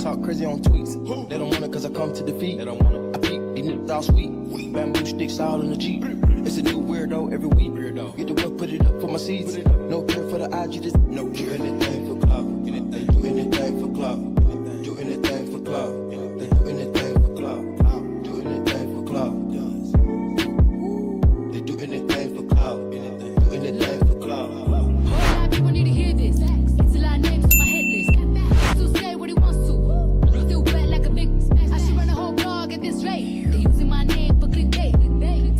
talk crazy on tweets. They don't want it cause I come to defeat. They don't want it. I peep, these niggas all sweet. Bamboo sticks all in the Jeep. It's a new weirdo every week. Get the work, put it up for my seeds. No care for the IG, just no care. Do anything for club. They do anything for club. Do anything for club. They do anything for club. Do anything for club. They do anything for club. Do anything for club. A lot of people need to hear this. It's a lot of names on my hit list. Still say what he wants to. Still wet like a big. I should run a whole blog at this rate. They using my name for clickbait.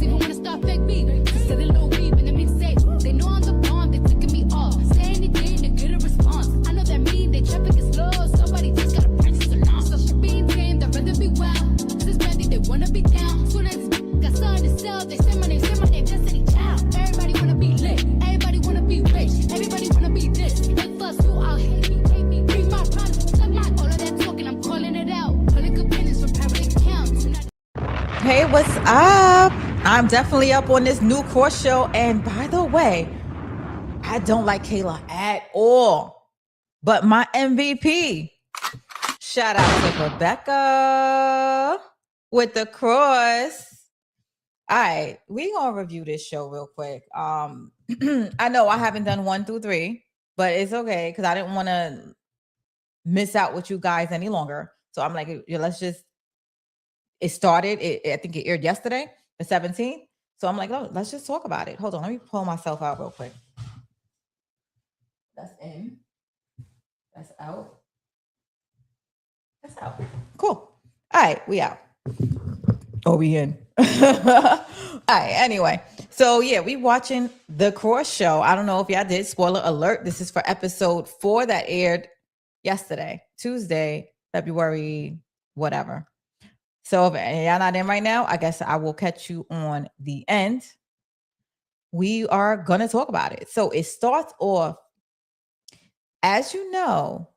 Even wanna start fake beef. Just a little weep in the mixtape. They know I'm the bomb. They ticking me off. Say anything to get a response. I know that mean they traffic is slow. Somebody just gotta practice along. So she being tamed. I'd rather be wild. This is ready. They wanna be down. Soon as got something to sell, they say my name. Destiny Child. Everybody wanna be lit. Everybody wanna be rich. Everybody wanna be this. They fuss you, I'll hate me. Bring my problems, suck my all of that talking. I'm calling it out. Calling good business from private accounts. Hey, what's up? I'm definitely up on this new course show. And by the way, I don't like Kayla at all. But my MVP. Shout out to Rebecca with the cross. All right, we gonna review this show real quick. I know I haven't done 1 through 3, but it's okay because I didn't want to miss out with you guys any longer. So I'm like, let's just. It started. I think it aired yesterday, the 17th. So I'm like, oh, let's just talk about it. Hold on, let me pull myself out real quick. That's in. That's out. That's out. Cool. All right, we out. Oh, we in. All right, anyway. So yeah, we watching The Cross Show. I don't know if y'all did. Spoiler alert. This is for episode 4 that aired yesterday, Tuesday, February, whatever. So if y'all not in right now, I guess I will catch you on the end. We are going to talk about it. So it starts off, as you know,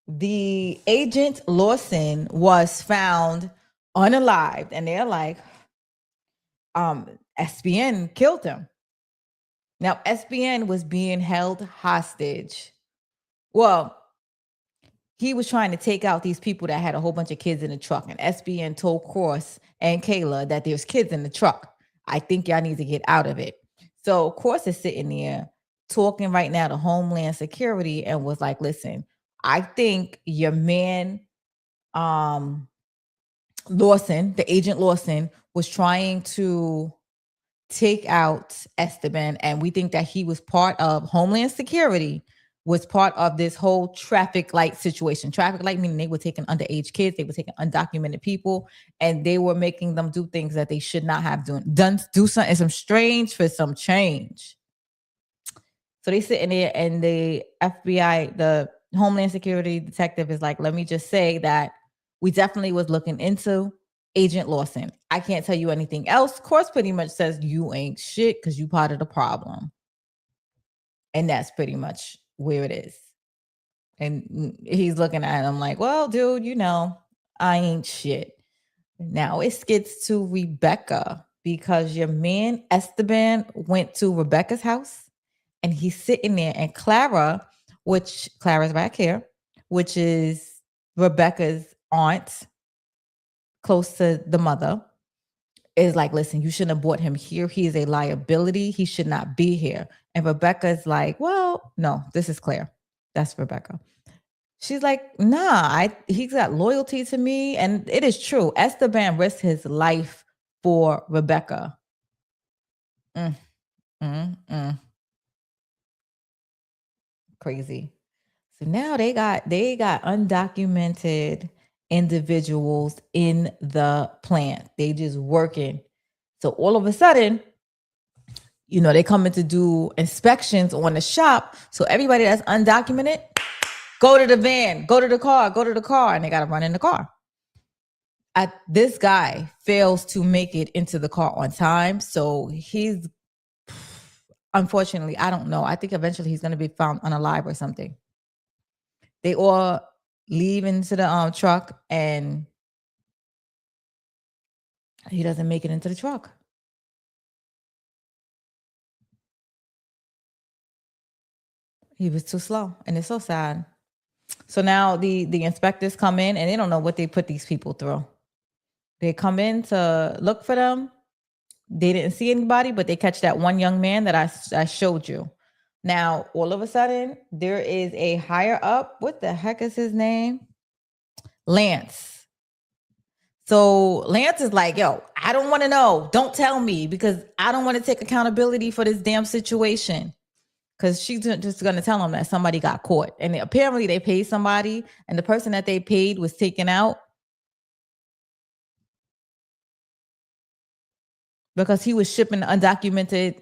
the agent Lawson was found unalived, and they're like, SBN killed him. Now, SBN was being held hostage. Well, he was trying to take out these people that had a whole bunch of kids in the truck, and SBN told Cross and Kayla that there's kids in the truck. I think y'all need to get out of it. So Cross is sitting there talking right now to Homeland Security and was like, listen, I think your man, Lawson, the agent Lawson, was trying to take out Esteban, and we think that he was part of Homeland Security, was part of this whole traffic light situation. Traffic light meaning they were taking underage kids, they were taking undocumented people, and they were making them do things that they should not have done. Do something some strange for some change. So they sitting there, and the FBI, the Homeland Security detective, is like, let me just say that we definitely was looking into Agent Lawson. I can't tell you anything else. Course pretty much says you ain't shit because you part of the problem. And that's pretty much where it is. And he's looking at him like, well, dude, you know, I ain't shit. Now it gets to Rebecca because your man Esteban went to Rebecca's house and he's sitting there, and Clara, which Clara's back here, which is Rebecca's aunt, close to the mother, is like, listen, you shouldn't have brought him here. He is a liability. He should not be here. And Rebecca's like, well, no, this is Claire. That's Rebecca. She's like, nah, he's got loyalty to me. And it is true. Esteban risked his life for Rebecca. Crazy. So now they got undocumented individuals in the plant. They just working. So all of a sudden, you know, they coming to do inspections on the shop. So everybody that's undocumented, go to the van, go to the car, and they got to run in the car. This guy fails to make it into the car on time. So he's, unfortunately, I don't know. I think eventually he's going to be found unalive or something. They all leave into the truck, and he doesn't make it into the truck. He was too slow, and it's so sad. So now the inspectors come in and they don't know what they put these people through. They come in to look for them. They didn't see anybody, but they catch that one young man that I showed you. Now, all of a sudden, there is a higher up. What the heck is his name? Lance. So Lance is like, yo, I don't want to know. Don't tell me because I don't want to take accountability for this damn situation. Because she's just going to tell him that somebody got caught. And apparently they paid somebody, and the person that they paid was taken out because he was shipping undocumented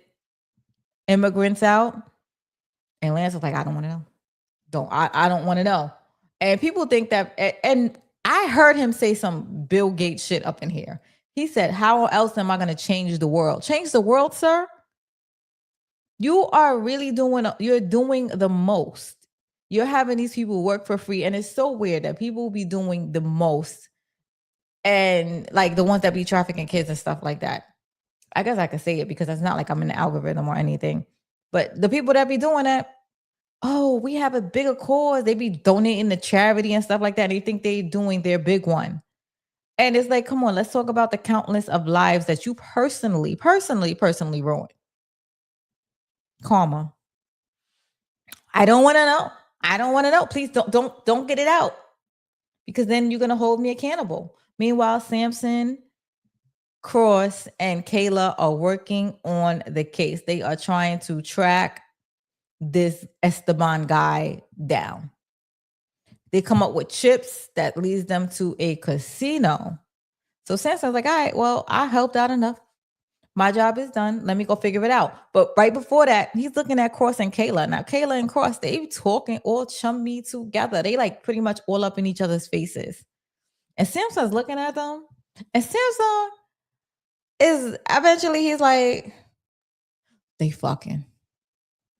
immigrants out. And Lance was like, I don't want to know. I don't want to know. And people think that, and I heard him say some Bill Gates shit up in here. He said, how else am I going to change the world? Change the world, sir? You are really you're doing the most. You're having these people work for free. And it's so weird that people will be doing the most. And like the ones that be trafficking kids and stuff like that. I guess I could say it because it's not like I'm in the algorithm or anything. But the people that be doing that, oh, we have a bigger cause. They be donating to charity and stuff like that. And they think they doing their big one. And it's like, come on, let's talk about the countless of lives that you personally ruined. Karma. I don't want to know. I don't want to know. Please don't get it out. Because then you're going to hold me accountable. Meanwhile, Samson, Cross, and Kayla are working on the case. They are trying to track this Esteban guy down. They come up with chips that leads them to a casino. So Samson's like, all right, well, I helped out enough. My job is done. Let me go figure it out. But right before that, he's looking at Cross and Kayla. Now, Kayla and Cross, they talking all chummy together. They like pretty much all up in each other's faces. And Samson's looking at them. And Samson is eventually, he's like, they fucking.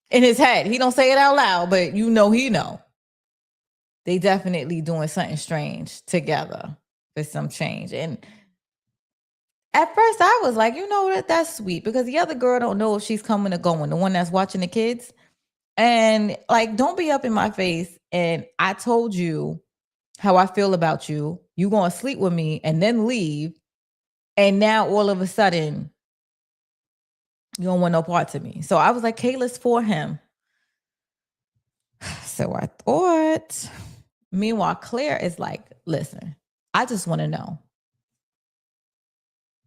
In his head. He don't say it out loud, but you know he know. They definitely doing something strange together for some change. And at first I was like, you know what, that's sweet because the other girl don't know if she's coming or going, the one that's watching the kids. And like, don't be up in my face. And I told you how I feel about you. You gonna sleep with me and then leave. And now all of a sudden, you don't want no parts of me. So I was like, Kayla's for him. So I thought. Meanwhile, Claire is like, listen, I just want to know.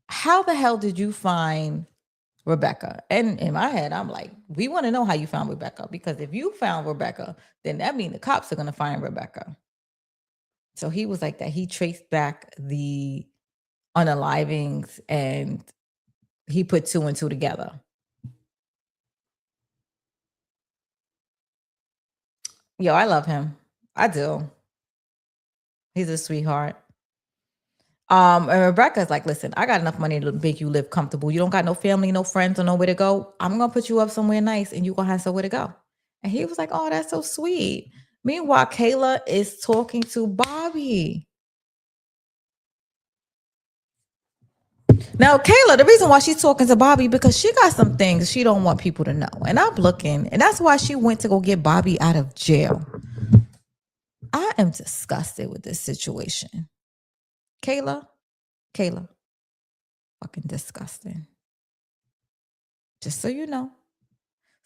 How the hell did you find Rebecca? And in my head, I'm like, we want to know how you found Rebecca. Because if you found Rebecca, then that means the cops are going to find Rebecca. So he was like that. He traced back the unalivings and he put 2 and 2 together. Yo, I love him. I do. He's a sweetheart. And Rebecca's like, listen, I got enough money to make you live comfortable. You don't got no family, no friends, or nowhere to go. I'm going to put you up somewhere nice and you're going to have somewhere to go. And he was like, oh, that's so sweet. Meanwhile, Kayla is talking to Bobby. Now, Kayla, the reason why she's talking to Bobby, because she got some things she don't want people to know. And I'm looking, and that's why she went to go get Bobby out of jail. I am disgusted with this situation. Kayla, fucking disgusting. Just so you know.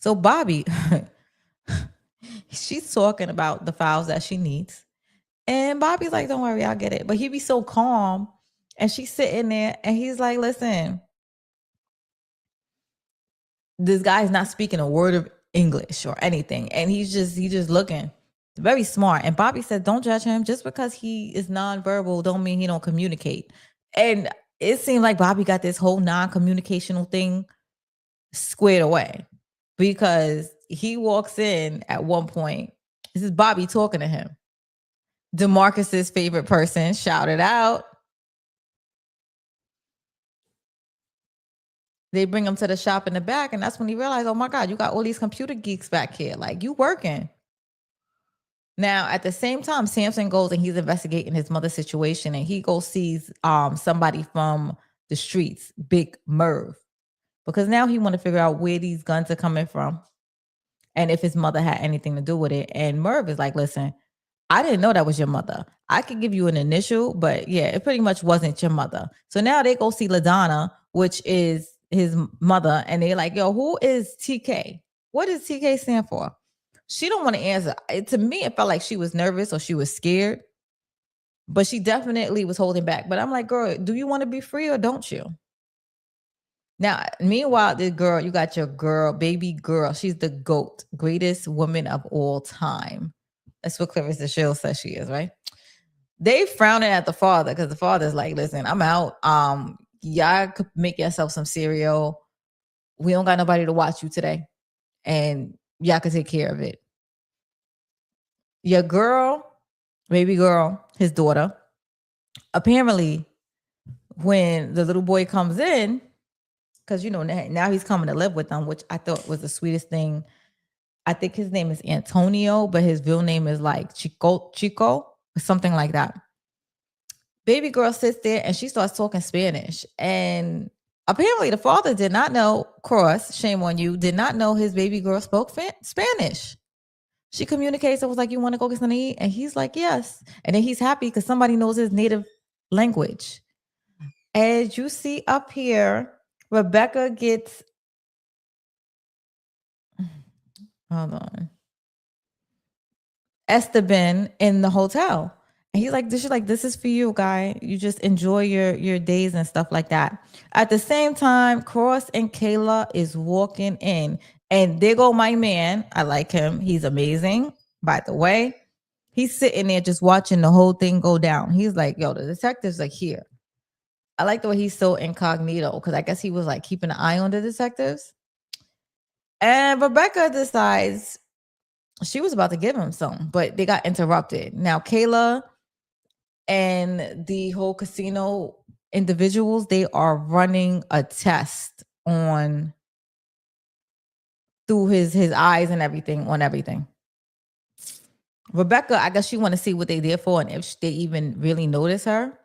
So Bobby, she's talking about the files that she needs. And Bobby's like, don't worry, I'll get it. But he be so calm. And she's sitting there and he's like, listen, this guy's not speaking a word of English or anything. And he's just looking very smart. And Bobby said, don't judge him. Just because he is nonverbal don't mean he don't communicate. And it seemed like Bobby got this whole non-communicational thing squared away because he walks in at one point. This is Bobby talking to him. DeMarcus's favorite person shouted out. They bring him to the shop in the back, and that's when he realized, oh my God, you got all these computer geeks back here. Like, you working. Now, at the same time, Samson goes and he's investigating his mother's situation, and he goes sees somebody from the streets, Big Merv, because now he want to figure out where these guns are coming from and if his mother had anything to do with it. And Merv is like, listen, I didn't know that was your mother. I could give you an initial, but yeah, it pretty much wasn't your mother. So now they go see LaDonna, which is his mother, and they're like, yo, who is TK? What does TK stand for? She don't want to answer. To me, it felt like she was nervous or she was scared, but she definitely was holding back. But I'm like, girl, do you want to be free or don't you? Now, meanwhile, this girl, you got your girl, baby girl. She's the GOAT, greatest woman of all time. That's what Clarissa Shields says she is, right? They frowning at the father because the father's like, listen, I'm out. Y'all could make yourself some cereal. We don't got nobody to watch you today. And y'all could take care of it. Your girl, baby girl, his daughter, apparently, when the little boy comes in, because you know now he's coming to live with them, which I thought was the sweetest thing. I think his name is Antonio, but his real name is like Chico or something like that. Baby girl sits there and she starts talking Spanish, and apparently the father did not know. Cross, shame on you, did not know his baby girl spoke Spanish. She communicates. I was like, "You want to go get something to eat?" And he's like, "Yes." And then he's happy because somebody knows his native language. As you see up here, Rebecca gets, hold on, Esteban in the hotel. And he's like, this is for you, guy. You just enjoy your days and stuff like that. At the same time, Cross and Kayla is walking in. And there go my man. I like him. He's amazing, by the way. He's sitting there just watching the whole thing go down. He's like, yo, the detective's like here. I like the way he's so incognito because I guess he was like keeping an eye on the detectives. And Rebecca decides she was about to give him some, but they got interrupted. Now, Kayla and the whole casino individuals, they are running a test on through his eyes and everything on everything. Rebecca, I guess she want to see what they there for and if they even really notice her.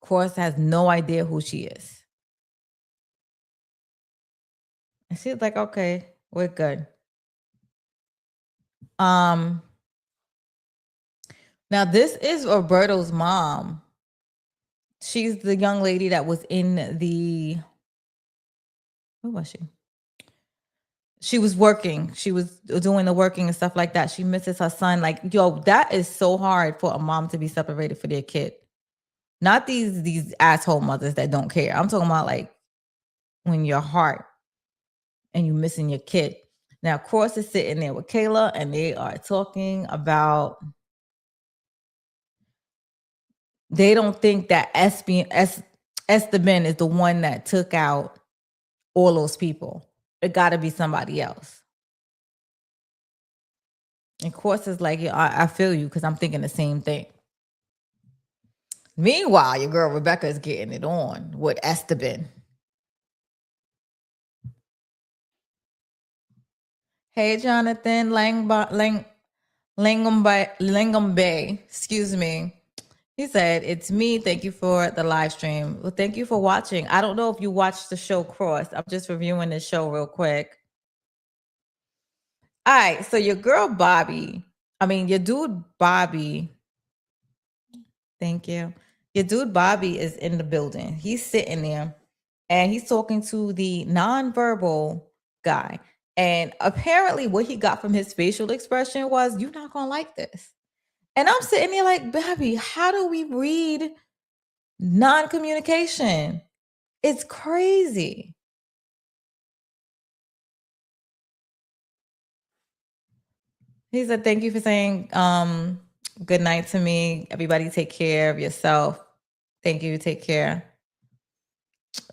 Of course, has no idea who she is. And she's like, okay, we're good. Now this is Roberto's mom. She's the young lady that was in the, who was she? She was working. She was doing the working and stuff like that. She misses her son. Like, yo, that is so hard for a mom to be separated for their kid. Not these asshole mothers that don't care. I'm talking about like when your heart and you missing your kid. Now, Cross is sitting there with Kayla and they are talking about, they don't think that Esteban is the one that took out all those people. It got to be somebody else. And Cross is like, yeah, I feel you because I'm thinking the same thing. Meanwhile, your girl Rebecca is getting it on with Esteban. Hey, Jonathan Langombe, excuse me. He said, it's me. Thank you for the live stream. Well, thank you for watching. I don't know if you watched the show Cross. I'm just reviewing the show real quick. All right. So your dude Bobby. Thank you. Your dude Bobby is in the building. He's sitting there and he's talking to the nonverbal guy. And apparently what he got from his facial expression was, you're not going to like this. And I'm sitting there like, Bobby, how do we read non-communication? It's crazy. He said, thank you for saying good night to me. Everybody take care of yourself. Thank you. Take care.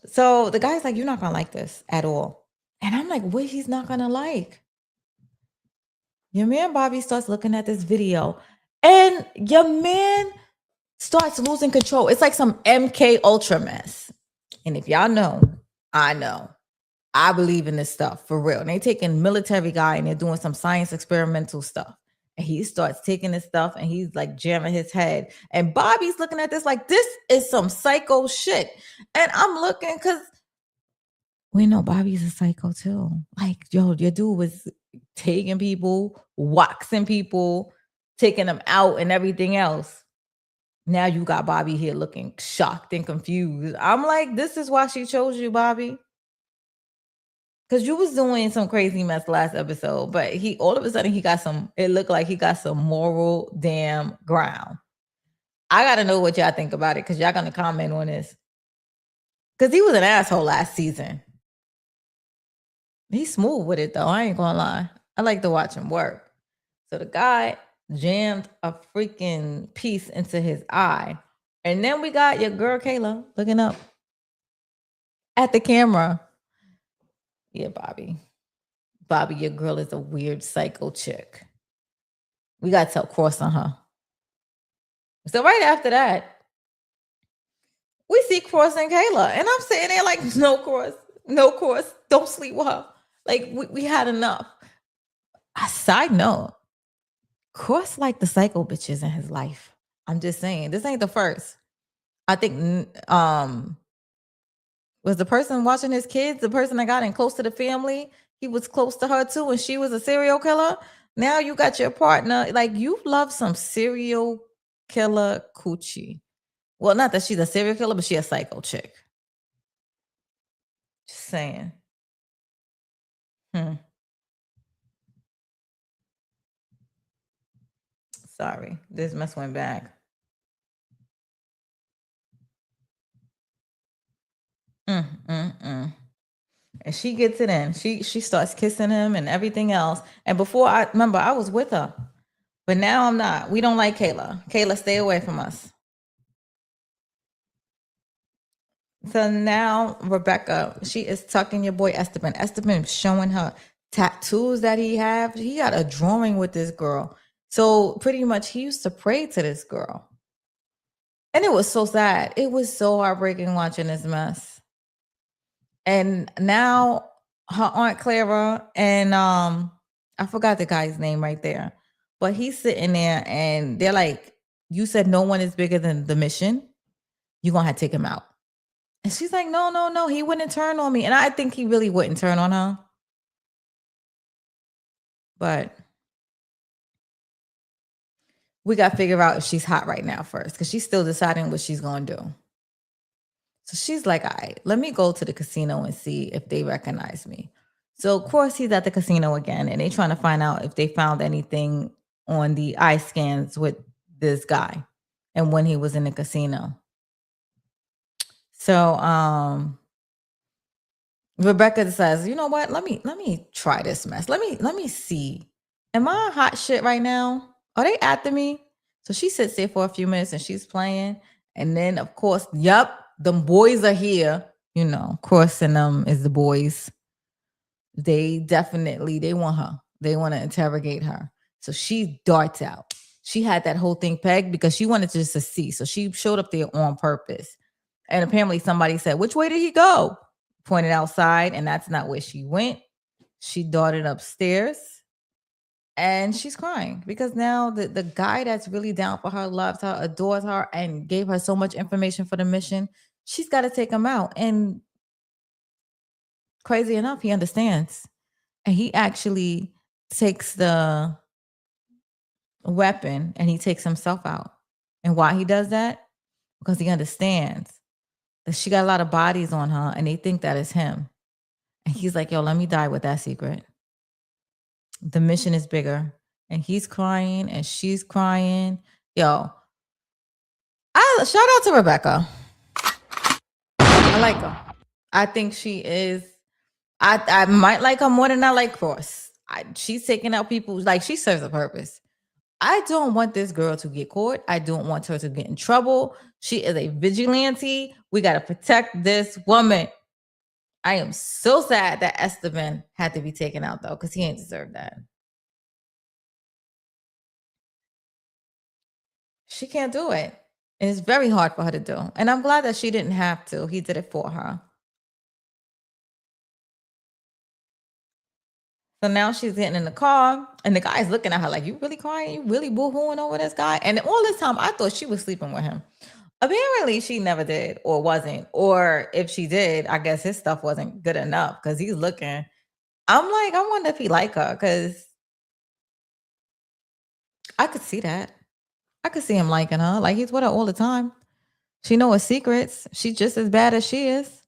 So the guy's like, you're not going to like this at all. And I'm like, what he's not going to like? Your man Bobby starts looking at this video and your man starts losing control. It's like some MK Ultra mess. And if y'all know, I know. I believe in this stuff for real. And they taking military guy and they're doing some science experimental stuff. And he starts taking this stuff and he's like jamming his head. And Bobby's looking at this like, this is some psycho shit. And I'm looking because we know Bobby's a psycho too. Like, yo, your dude was taking people, waxing people. taking them out and everything else. Now you got Bobby here looking shocked and confused. I'm like, this is why she chose you, Bobby. Because you was doing some crazy mess last episode, but he all of a sudden it looked like he got some moral damn ground. I gotta know what y'all think about it, because y'all gonna comment on this. Because he was an asshole last season. He's smooth with it though, I ain't gonna lie. I like to watch him work. So the guy jammed a freaking piece into his eye. And then we got your girl Kayla looking up at the camera. Yeah, Bobby. Bobby, your girl is a weird psycho chick. We got to tell Cross on her. So right after that, we see Cross and Kayla. And I'm sitting there like, no, Cross, don't sleep with her. Like, we had enough. A side note, Cross like the psycho bitches in his life. I'm just saying, this ain't the first. I think was the person watching his kids, the person that got in close to the family, he was close to her too, and she was a serial killer. Now you got your partner. Like, you love some serial killer coochie. Well, not that she's a serial killer, but she a psycho chick. Just saying. Sorry, this mess went back. And she gets it in. She starts kissing him and everything else. And before, I remember I was with her, but now I'm not. We don't like Kayla. Kayla, stay away from us. So now Rebecca, she is tucking your boy Esteban. Esteban showing her tattoos that he have. He got a drawing with this girl. So pretty much he used to pray to this girl. And it was so sad. It was so heartbreaking watching this mess. And now her Aunt Clara and I forgot the guy's name right there, but he's sitting there and they're like, you said no one is bigger than the mission. You're gonna have to take him out. And she's like, no, he wouldn't turn on me. And I think he really wouldn't turn on her. But we got to figure out if she's hot right now first, because she's still deciding what she's going to do. So she's like, all right, let me go to the casino and see if they recognize me. So, of course, he's at the casino again, and they're trying to find out if they found anything on the eye scans with this guy and when he was in the casino. So, Rebecca decides, you know what? Let me try this mess. Let me see. Am I hot shit right now? Are they after me? So she sits there for a few minutes and she's playing. And then, of course, them boys are here. You know, Cross and them is the boys. They want her. They want to interrogate her. So she darts out. She had that whole thing pegged because she wanted just to see. So she showed up there on purpose. And apparently somebody said, which way did he go? Pointed outside, and that's not where she went. She darted upstairs. And she's crying because now the guy that's really down for her, loves her, adores her, and gave her so much information for the mission, she's got to take him out. And crazy enough, he understands. And he actually takes the weapon and he takes himself out. And why he does that? Because he understands that she got a lot of bodies on her and they think that is him. And he's like, yo, let me die with that secret. The mission is bigger. And he's crying and she's crying. Yo, shout out to Rebecca. I like her. I think she is. I might like her more than I like Cross. She's taking out people. Like, she serves a purpose. I don't want this girl to get caught. I don't want her to get in trouble. She is a vigilante. We got to protect this woman. I am so sad that Esteban had to be taken out, though, because he ain't deserved that. She can't do it. It's very hard for her to do. And I'm glad that she didn't have to. He did it for her. So now she's getting in the car, and the guy's looking at her like, you really crying? You really boo-hooing over this guy? And all this time, I thought she was sleeping with him. Apparently, she never did or wasn't. Or if she did, I guess his stuff wasn't good enough because he's looking. I'm like, I wonder if he like her because I could see that. I could see him liking her. Like he's with her all the time. She know her secrets. She's just as bad as she is.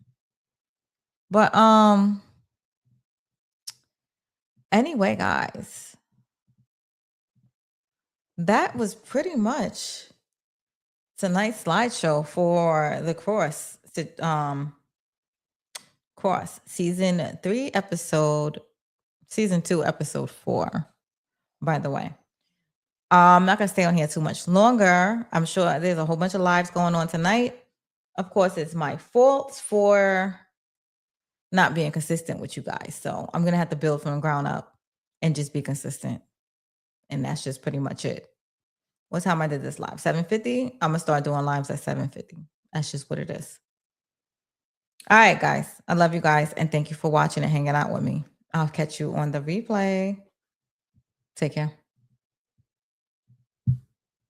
But anyway, guys, that was pretty much tonight's slideshow for the Cross season 3 season 2 episode 4. By the way, I'm not gonna stay on here too much longer. I'm sure there's a whole bunch of lives going on tonight. Of course, it's my fault for not being consistent with you guys. So I'm gonna have to build from the ground up and just be consistent. And that's just pretty much it. What time I did this live? 7:50. I'm gonna start doing lives at 7:50. That's just what it is. All right, guys. I love you guys, and thank you for watching and hanging out with me. I'll catch you on the replay. Take care.